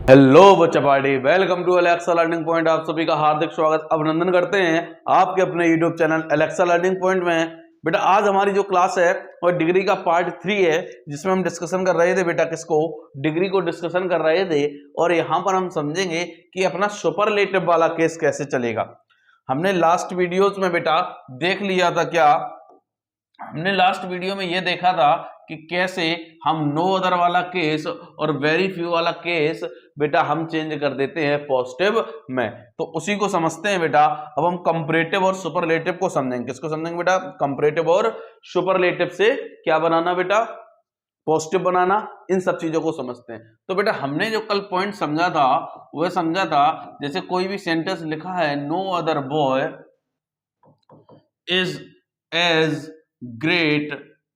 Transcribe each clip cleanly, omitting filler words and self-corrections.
Hello बच्चा party, welcome to Alexa learning point. आप सभी का हार्दिक स्वागत अभिनंदन करते हैं आपके अपने YouTube channel Alexa learning point में। बेटा आज हमारी जो क्लास है वो डिग्री का पार्ट 3 है, जिसमें हम डिस्कशन कर रहे थे बेटा किसको, डिग्री को डिस्कशन कर रहे थे। और यहाँ पर हम समझेंगे कि अपना सुपरलेटिव वाला केस कैसे चलेगा। हमने लास्ट वीडियोज में बेटा देख लिया था क्या, हमने लास्ट वीडियो में ये देखा था कि कैसे हम नो अदर वाला केस और वेरी फ्यू वाला केस बेटा हम चेंज कर देते हैं पॉजिटिव में। तो उसी को समझते हैं बेटा। अब हम कंपैरेटिव और सुपरलेटिव को समझेंगे। किसको समझेंगे बेटा? कंपैरेटिव और सुपरलेटिव से क्या बनाना बेटा? पॉजिटिव बनाना। इन सब चीजों को समझते हैं। तो बेटा हमने जो कल पॉइंट समझा था वह समझा था, जैसे कोई भी सेंटेंस लिखा है, no other boy is as great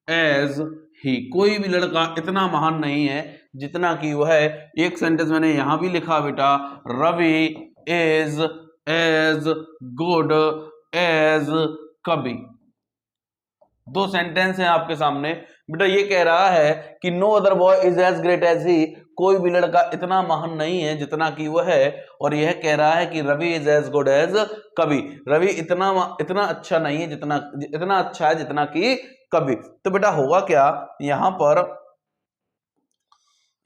as he, कोई भी लड़का इतना महान नहीं है जितना कि वह है। एक सेंटेंस मैंने यहां भी लिखा बेटा, Ravi is as good as Kavi. दो सेंटेंस हैं आपके सामने बेटा। ये कह रहा है कि no other boy is as great as he, कोई भी लड़का इतना महान नहीं है जितना कि वह है। और यह कह रहा है कि Ravi is as good as Kavi, Ravi इतना अच्छा नहीं है इतना अच्छा है जितना कि कवि। तो बेटा होगा क्या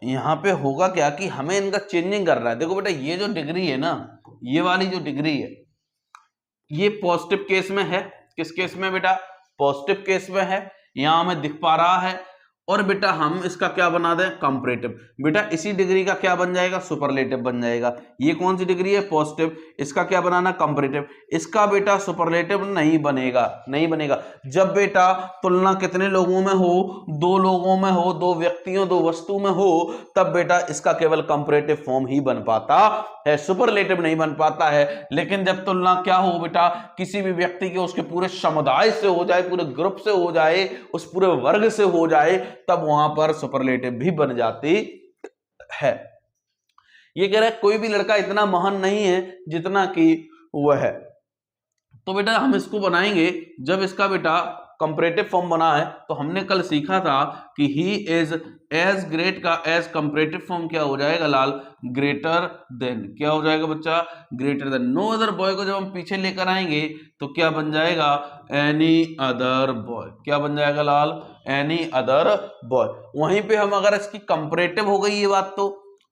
यहाँ पे होगा क्या कि हमें इनका चेंजिंग करना है। देखो बेटा ये जो डिग्री है ना, ये वाली जो डिग्री है ये पॉजिटिव केस में है। किस केस में बेटा? पॉजिटिव केस में है, यहां हमें दिख पा रहा है। और बेटा हम इसका क्या बना दें? कंपैरेटिव। बेटा इसी डिग्री का क्या बन जाएगा? सुपरलेटिव बन जाएगा। ये कौन सी डिग्री है? पॉजिटिव। इसका क्या बनाना? कंपैरेटिव। इसका बेटा सुपरलेटिव नहीं बनेगा। जब बेटा तुलना कितने लोगों में हो? दो लोगों में हो, दो व्यक्तियों दो वस्तु में हो, तब बेटा इसका केवल कंपैरेटिव फॉर्म ही बन पाता है, सुपरलेटिव नहीं बन पाता है। लेकिन जब तुलना क्या हो बेटा, किसी भी व्यक्ति के उसके पूरे समुदाय से हो जाए, पूरे ग्रुप से हो जाए, उस पूरे वर्ग से हो जाए, तब वहां पर सुपरलेटिव भी बन जाती है। ये कह रहा है कोई भी लड़का इतना महान नहीं है जितना कि वह है। तो बेटा हम इसको बनाएंगे जब इसका बेटा कंपैरेटिव फॉर्म बना है। तो हमने कल सीखा था कि ही इज एज ग्रेट का एज कंपैरेटिव फॉर्म क्या हो जाएगा लाल? Greater than. क्या हो जाएगा बच्चा? Greater than. No other boy को जब हम पीछे लेकर आएंगे तो क्या बन जाएगा? Any other boy. क्या बन जाएगा लाल? Any other boy. वहीं पे हम अगर इसकी कंपैरेटिव हो गई ये बात, तो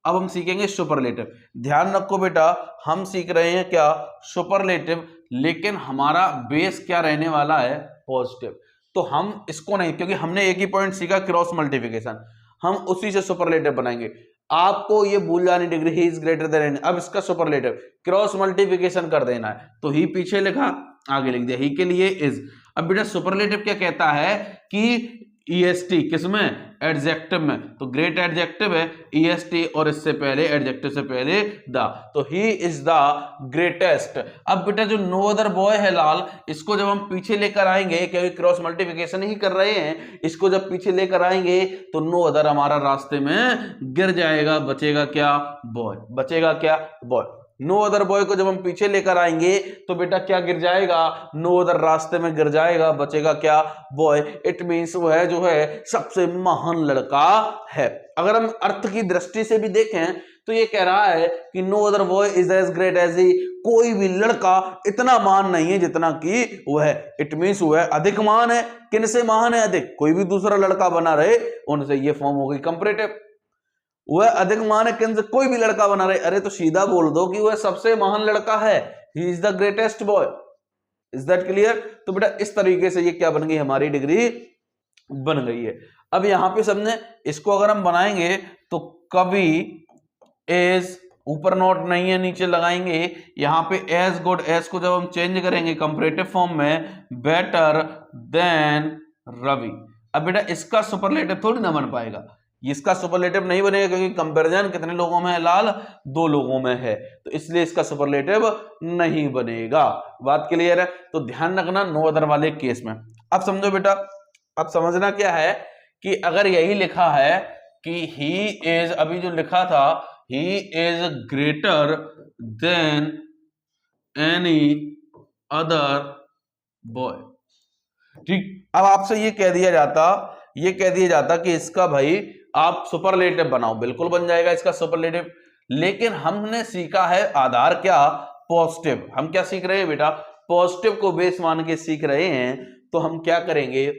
अब हम सीखेंगे सुपरलेटिव। ध्यान रखो बेटा हम सीख रहे हैं क्या? सुपरलेटिव। लेकिन हमारा बेस क्या रहने वाला है? पॉजिटिव। तो हम इसको नहीं, क्योंकि हमने एक ही पॉइंट सीखा क्रॉस मल्टीप्लिकेशन, हम उसी से सुपरलेटिव बनाएंगे। आपको ये भूल जानी degree he is greater than any. अब इसका सुपरलेटिव क्रॉस मल्टीप्लिकेशन कर देना है। तो ही पीछे लिखा, आगे लिख दिया, ही के लिए इज। अब बेटा सुपरलेटिव क्या कहता है कि ईएसटी किसमें? एडजेक्टिव में। तो ग्रेट एडजेक्टिव है, ईएसटी और इससे पहले एडजेक्टिव से पहले द। तो ही इज द ग्रेटेस्ट। अब बेटा जो नो अदर बॉय है लाल, इसको जब हम पीछे लेकर आएंगे, क्योंकि क्रॉस मल्टीप्लिकेशन ही कर रहे हैं, इसको जब पीछे लेकर आएंगे तो नो अदर हमारा रास्ते में गिर जाएगा। बचेगा क्या? बॉय। बचेगा क्या? बॉय। नो अदर बॉय को जब हम पीछे लेकर आएंगे तो बेटा क्या गिर जाएगा? नो अदर रास्ते में गिर जाएगा। बचेगा क्या? बॉय। इट मींस वह जो है सबसे महान लड़का है। अगर हम अर्थ की दृष्टि से भी देखें तो ये कह रहा है कि no other boy is as great as he, कोई भी लड़का इतना महान नहीं है जितना कि वह है। इट मींस वह अधिक महान है। किन से महान है? अधिक। कोई भी दूसरा लड़का बना रहे उनसे, ये फॉर्म हो गई कंपैरेटिव। वह अधिक महान है किन से? कोई भी लड़का बना रहे। अरे तो सीधा बोल दो कि वह सबसे महान लड़का है, he is the greatest boy. Is that clear? तो बेटा इस तरीके से ये क्या बन गई? हमारी डिग्री बन गई है। अब यहां पे समझे, इसको अगर हम बनाएंगे तो कवि एज, ऊपर नोट नहीं है नीचे लगाएंगे, यहां पे एज गुड, एज को जब हम चेंज करेंगे कंपैरेटिव फॉर्म में, बेटर देन रवि। अब बेटा इसका सुपरलेटिव थोड़ी ना बन पाएगा, इसका सुपरलेटिव नहीं बनेगा, क्योंकि कंपैरिजन कितने लोगों में है लाल? दो लोगों में है। तो इसलिए इसका सुपरलेटिव नहीं बनेगा। बात क्लियर है? तो ध्यान रखना नो अदर वाले केस में। अब समझो बेटा, अब समझना क्या है कि अगर यही लिखा है कि ही इज, अभी जो लिखा था ही is greater then any other boy, ठीक। अब आपसे ये कह दिया जाता कि इसका भाई आप सुपरलेटिव बनाओ, बिल्कुल बन जाएगा इसका सुपरलेटिव। लेकिन हमने सीखा है आधार क्या, पॉजिटिव। हम क्या सीख रहे हैं बेटा, पॉजिटिव को बेस मान के सीख रहे हैं। तो हम क्या करेंगे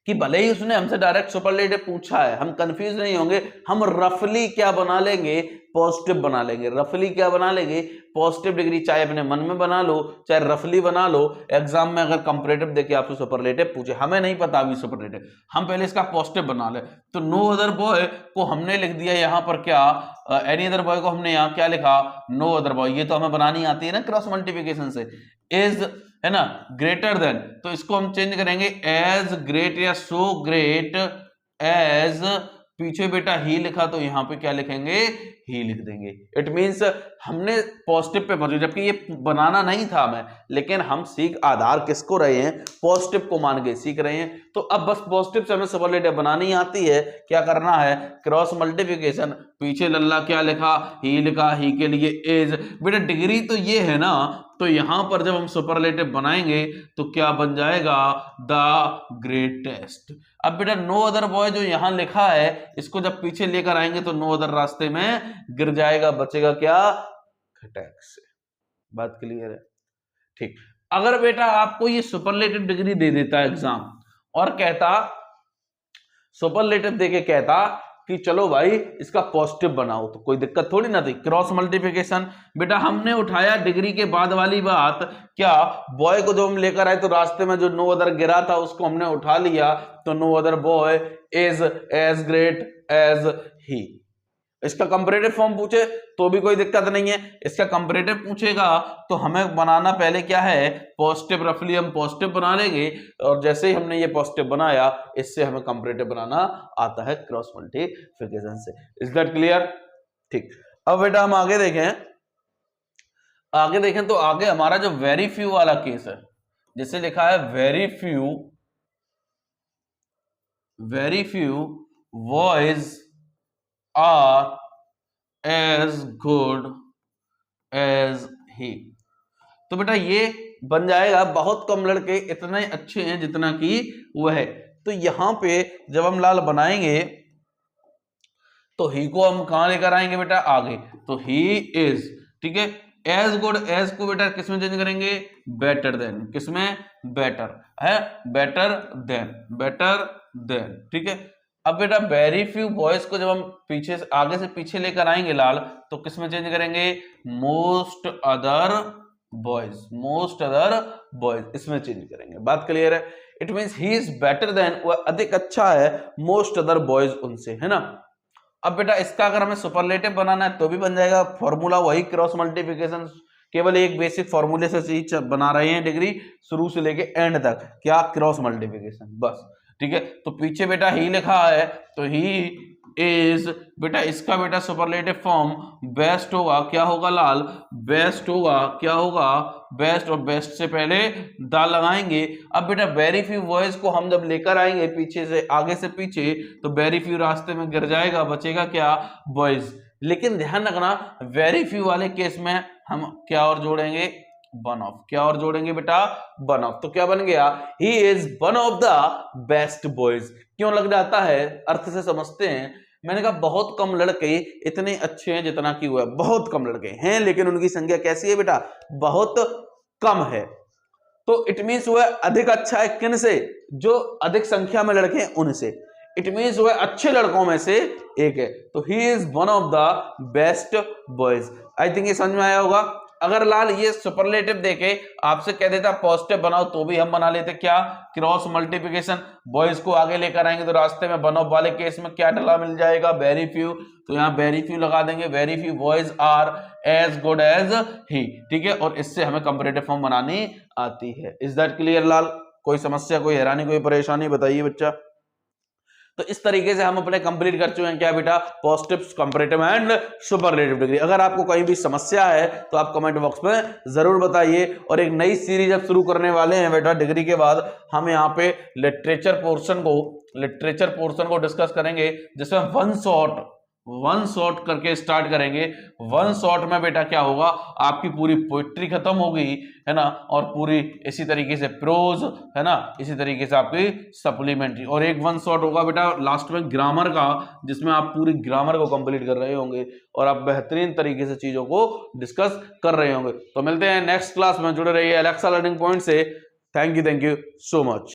कि भले ही उसने हमसे डायरेक्ट सुपरलेटिव पूछा है, हम कंफ्यूज नहीं होंगे, हम रफली क्या बना लेंगे, पॉजिटिव बना लेंगे। रफली क्या बना लेंगे, पॉजिटिव डिग्री। चाहे अपने मन में बना लो, चाहे रफली बना लो। एग्जाम में अगर कंपैरेटिव देके आपसे सुपरलेटिव पूछे, हमें नहीं पता अभी सुपरलेटिव, हम पहले इसका पॉजिटिव बना ले। तो नो अदर बॉय को हमने लिख दिया यहाँ पर क्या, एनी अदर बॉय को हमने यहाँ क्या लिखा, नो अदर बॉय। ये तो हमें बनानी आती है ना क्रॉस मल्टीप्लिकेशन से। इज है ना ग्रेटर देन, तो इसको हम चेंज करेंगे एज ग्रेट या सो ग्रेट एज, पीछे बेटा ही लिखा तो यहां पे क्या लिखेंगे, ही लिख देंगे। इट मींस हमने पॉजिटिव पे पहुंचे, जबकि ये बनाना नहीं था हमें, लेकिन हम सीख आधार किसको रहे हैं, पॉजिटिव को मान के सीख रहे हैं। तो अब बस पॉजिटिव से हमें सुपरलेटिव बनानी आती है। क्या करना है, क्रॉस मल्टीप्लिकेशन, पीछे लल्ला क्या लिखा, ही लिखा, ही के लिए इज। बेटा डिग्री तो ये है ना, तो यहां पर जब हम सुपरलेटिव बनाएंगे तो क्या बन जाएगा, द ग्रेटेस्ट। अब बेटा नो अदर बॉय जो यहां लिखा है, इसको जब पीछे लेकर आएंगे तो नो अदर रास्ते में गिर जाएगा, बचेगा क्या, खटैक से। बात क्लियर है, ठीक। अगर बेटा आपको ये सुपरलेटिव डिग्री दे देता एग्जाम और कहता, सुपरलेटिव देके कहता कि चलो भाई इसका पॉजिटिव बनाओ, तो कोई दिक्कत थोड़ी ना थी। क्रॉस मल्टीप्लिकेशन बेटा हमने उठाया डिग्री के बाद वाली बात, क्या बॉय को जो हम लेकर आए तो रास्ते में जो नो अदर गिरा था उसको हमने उठा लिया, तो no other boy is as great as he. इसका कंपैरेटिव फॉर्म पूछे तो भी कोई दिक्कत नहीं है, इसका कंपैरेटिव पूछेगा तो हमें बनाना पहले क्या है, पॉजिटिव। रफली हम पॉजिटिव बना लेंगे, और जैसे ही हमने ये पॉजिटिव बनाया, इससे हमें कंपैरेटिव बनाना आता है क्रॉस मल्टीप्लिकेशन से। इज दैट क्लियर, ठीक। अब बेटा हम आगे देखें, तो आगे हमारा जो वेरी फ्यू वाला केस है, जैसे लिखा है very few boys are as good as he. तो बेटा ये बन जाएगा बहुत कम लड़के इतने अच्छे हैं जितना कि वह है। तो यहां पे जब हम लाल बनाएंगे तो ही को हम कहां लेकर आएंगे बेटा, आगे। तो ही इज, ठीक है। एज गुड, एज को बेटा किसमें चेंज करेंगे, बेटर देन। किसमें, बेटर है, बेटर देन, ठीक है। अब बेटा वेरी फ्यू बॉयज को जब हम पीछे से आगे से पीछे लेकर आएंगे लाल, तो किसमें चेंज करेंगे, मोस्ट अदर बॉयज, इसमें चेंज करेंगे। बात क्लियर है। It means he is better than, वह अधिक अच्छा है, मोस्ट अदर बॉयज उनसे, है ना। अब बेटा इसका अगर हमें सुपरलेटिव बनाना है तो भी बन जाएगा, फॉर्मूला वही क्रॉस मल्टीप्लिकेशन, केवल एक बेसिक फॉर्मूले से चीज बना रहे हैं डिग्री शुरू से लेके एंड तक, क्या, क्रॉस मल्टीप्लिकेशन, बस, ठीक है। तो पीछे बेटा ही लिखा है तो ही इज, बेटा इसका बेटा सुपरलेटिव फॉर्म बेस्ट होगा, क्या होगा लाल, बेस्ट होगा, क्या होगा, बेस्ट, और बेस्ट से पहले दा लगाएंगे। अब बेटा वेरी फ्यू बॉयज को हम जब लेकर आएंगे पीछे से आगे से पीछे, तो वेरी फ्यू रास्ते में गिर जाएगा, बचेगा क्या, बॉयज। लेकिन ध्यान रखना वेरी फ्यू वाले केस में हम क्या और जोड़ेंगे, वन ऑफ। क्या और जोड़ेंगे बेटा, वन ऑफ। तो क्या बन गया, he is one of the best boys. क्यों लग जाता है, अर्थ से समझते हैं। मैंने कहा बहुत कम लड़के इतने अच्छे हैं जितना कि हुआ, बहुत कम लड़के हैं, लेकिन उनकी संख्या कैसी है बेटा, बहुत कम है। तो इट मींस वह अधिक अच्छा है किन से, जो अधिक संख्या में लड़के हैं उनसे। इट मींस वह अच्छे लड़कों में से एक है। तो he is one of the best boys. I think ये समझ में आया होगा। अगर लाल ये सुपरलेटिव देके आपसे कह देता पॉजिटिव बनाओ तो भी हम बना लेते, क्या, क्रॉस मल्टीप्लिकेशन। बॉयज को आगे लेकर आएंगे तो रास्ते में वन ऑफ वाले केस में क्या डला मिल जाएगा, वेरी फ्यू। तो यहाँ वेरी फ्यू लगा देंगे, very few boys are as good as he, ठीक है। और इससे हमें कंपैरेटिव फॉर्म बनानी आती है। इज दैट क्लियर लाल, कोई समस्या, कोई हैरानी, कोई परेशानी बताइए बच्चा। तो इस तरीके से हम अपने कंप्लीट कर चुके हैं क्या बेटा, positive, comparative and superlative degree. अगर आपको कहीं भी समस्या है तो आप कमेंट बॉक्स में जरूर बताइए। और एक नई सीरीज अब शुरू करने वाले हैं बेटा डिग्री के बाद, हम यहाँ पे लिटरेचर पोर्शन को डिस्कस करेंगे, जिसमें वन शॉट करके स्टार्ट करेंगे। वन शॉट में बेटा क्या होगा, आपकी पूरी पोइट्री खत्म हो गई है ना, और पूरी इसी तरीके से प्रोज है ना, इसी तरीके से आपकी सप्लीमेंट्री, और एक वन शॉट होगा बेटा लास्ट में ग्रामर का, जिसमें आप पूरी ग्रामर को कंप्लीट कर रहे होंगे और आप बेहतरीन तरीके से चीजों को डिस्कस कर रहे होंगे। तो मिलते हैं नेक्स्ट क्लास में, जुड़े रहिए एलेक्सा लर्निंग पॉइंट से। Thank you so much.